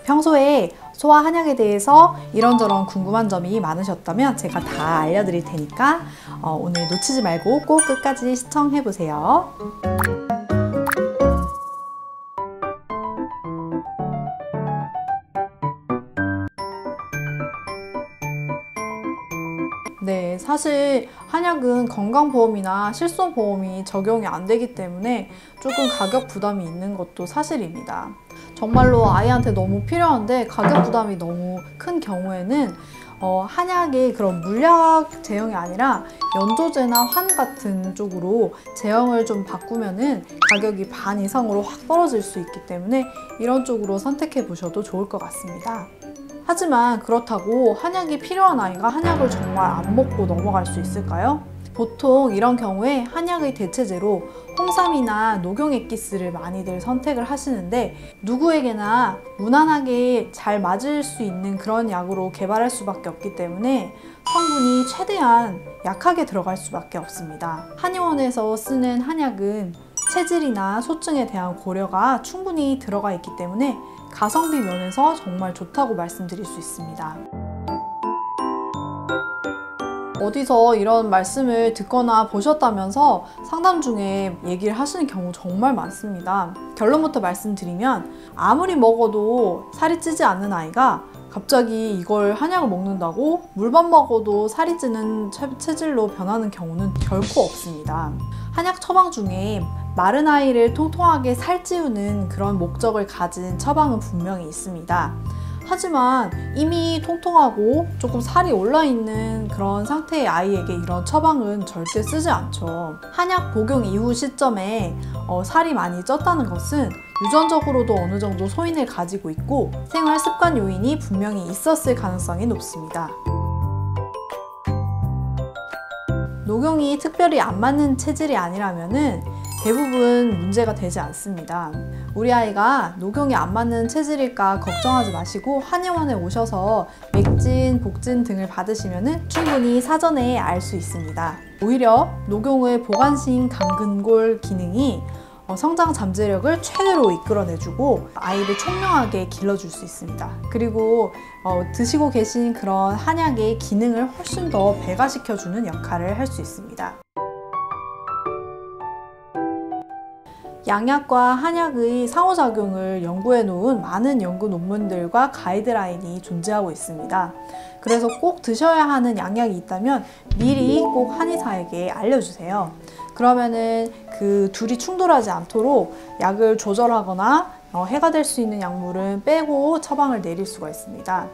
평소에 소화 한약에 대해서 이런저런 궁금한 점이 많으셨다면 제가 다 알려드릴 테니까 오늘 놓치지 말고 꼭 끝까지 시청해보세요. 네, 사실 한약은 건강보험이나 실손보험이 적용이 안 되기 때문에 조금 가격 부담이 있는 것도 사실입니다. 정말로 아이한테 너무 필요한데 가격 부담이 너무 큰 경우에는 한약의 그런 물약 제형이 아니라 연조제나 환 같은 쪽으로 제형을 좀 바꾸면은 가격이 반 이상으로 확 떨어질 수 있기 때문에 이런 쪽으로 선택해 보셔도 좋을 것 같습니다. 하지만 그렇다고 한약이 필요한 아이가 한약을 정말 안 먹고 넘어갈 수 있을까요? 보통 이런 경우에 한약의 대체제로 홍삼이나 녹용액기스를 많이들 선택을 하시는데 누구에게나 무난하게 잘 맞을 수 있는 그런 약으로 개발할 수밖에 없기 때문에 성분이 최대한 약하게 들어갈 수밖에 없습니다. 한의원에서 쓰는 한약은 체질이나 소증에 대한 고려가 충분히 들어가 있기 때문에 가성비 면에서 정말 좋다고 말씀드릴 수 있습니다. 어디서 이런 말씀을 듣거나 보셨다면서 상담 중에 얘기를 하시는 경우 정말 많습니다. 결론부터 말씀드리면 아무리 먹어도 살이 찌지 않는 아이가 갑자기 이걸 한약을 먹는다고 물만 먹어도 살이 찌는 체질로 변하는 경우는 결코 없습니다. 한약 처방 중에 마른 아이를 통통하게 살찌우는 그런 목적을 가진 처방은 분명히 있습니다. 하지만 이미 통통하고 조금 살이 올라있는 그런 상태의 아이에게 이런 처방은 절대 쓰지 않죠. 한약 복용 이후 시점에 살이 많이 쪘다는 것은 유전적으로도 어느 정도 소인을 가지고 있고 생활 습관 요인이 분명히 있었을 가능성이 높습니다. 녹용이 특별히 안 맞는 체질이 아니라면은 대부분 문제가 되지 않습니다. 우리 아이가 녹용이 안 맞는 체질일까 걱정하지 마시고 한의원에 오셔서 맥진, 복진 등을 받으시면 충분히 사전에 알 수 있습니다. 오히려 녹용의 보관性강근골 기능이 성장 잠재력을 최대로 이끌어내주고 아이를 총명하게 길러줄 수 있습니다. 그리고 드시고 계신 그런 한약의 기능을 훨씬 더 배가시켜주는 역할을 할 수 있습니다. 양약과 한약의 상호작용을 연구해 놓은 많은 연구 논문들과 가이드라인이 존재하고 있습니다. 그래서 꼭 드셔야 하는 양약이 있다면 미리 꼭 한의사에게 알려주세요. 그러면은 그 둘이 충돌하지 않도록 약을 조절하거나 해가 될 수 있는 약물은 빼고 처방을 내릴 수가 있습니다.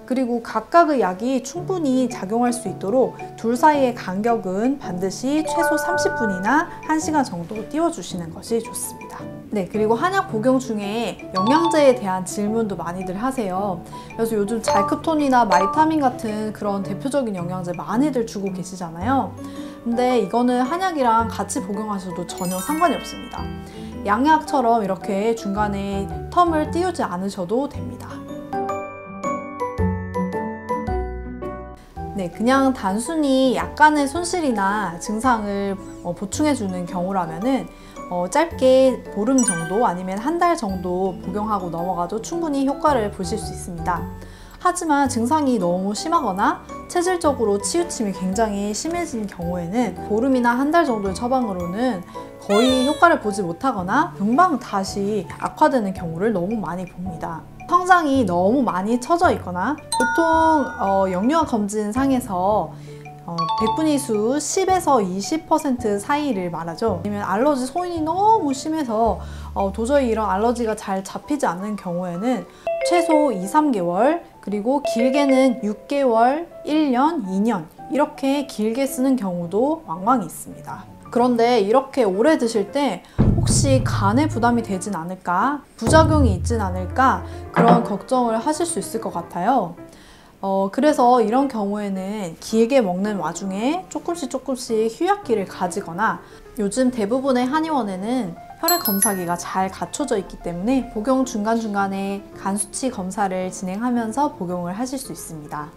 그리고 각각의 약이 충분히 작용할 수 있도록 둘 사이의 간격은 반드시 최소 30분이나 1시간 정도 띄워주시는 것이 좋습니다. 네, 그리고 한약 복용 중에 영양제에 대한 질문도 많이들 하세요. 그래서 요즘 잘크톤이나 마이타민 같은 그런 대표적인 영양제 많이들 주고 계시잖아요. 근데 이거는 한약이랑 같이 복용하셔도 전혀 상관이 없습니다. 양약처럼 이렇게 중간에 텀을 띄우지 않으셔도 됩니다. 네, 그냥 단순히 약간의 손실이나 증상을 보충해주는 경우라면은 짧게 보름 정도 아니면 한 달 정도 복용하고 넘어가도 충분히 효과를 보실 수 있습니다. 하지만 증상이 너무 심하거나 체질적으로 치우침이 굉장히 심해진 경우에는 보름이나 한 달 정도의 처방으로는 거의 효과를 보지 못하거나 금방 다시 악화되는 경우를 너무 많이 봅니다. 성장이 너무 많이 처져 있거나 보통 영유아 검진상에서 백분위 수 10에서 20% 사이를 말하죠. 아니면 알러지 소인이 너무 심해서 도저히 이런 알러지가 잘 잡히지 않는 경우에는 최소 2, 3개월 그리고 길게는 6개월, 1년, 2년 이렇게 길게 쓰는 경우도 왕왕 있습니다. 그런데 이렇게 오래 드실 때 혹시 간에 부담이 되진 않을까? 부작용이 있진 않을까? 그런 걱정을 하실 수 있을 것 같아요. 그래서 이런 경우에는 길게 먹는 와중에 조금씩 휴약기를 가지거나 요즘 대부분의 한의원에는 혈액 검사기가 잘 갖춰져 있기 때문에 복용 중간중간에 간 수치 검사를 진행하면서 복용을 하실 수 있습니다.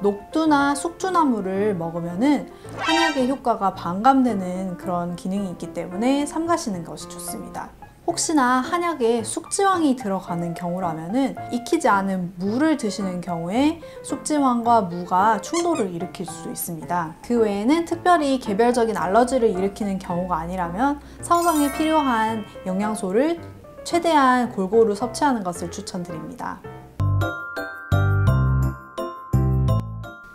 녹두나 숙주나물을 먹으면은 한약의 효과가 반감되는 그런 기능이 있기 때문에 삼가시는 것이 좋습니다. 혹시나 한약에 숙지황이 들어가는 경우라면은 익히지 않은 무를 드시는 경우에 숙지황과 무가 충돌을 일으킬 수 있습니다. 그 외에는 특별히 개별적인 알러지를 일으키는 경우가 아니라면 성장에 필요한 영양소를 최대한 골고루 섭취하는 것을 추천드립니다.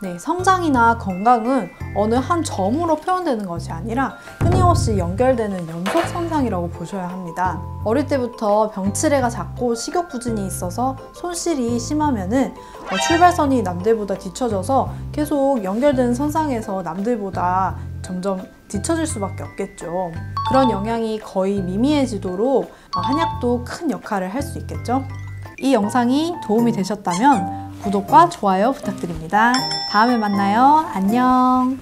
네, 성장이나 건강은 어느 한 점으로 표현되는 것이 아니라 끊임없이 연결되는 연속선상이라고 보셔야 합니다. 어릴 때부터 병치레가 작고 식욕부진이 있어서 손실이 심하면은 출발선이 남들보다 뒤처져서 계속 연결되는 선상에서 남들보다 점점 뒤처질 수밖에 없겠죠. 그런 영향이 거의 미미해지도록 한약도 큰 역할을 할 수 있겠죠. 이 영상이 도움이 되셨다면 구독과 좋아요 부탁드립니다. 다음에 만나요. 안녕.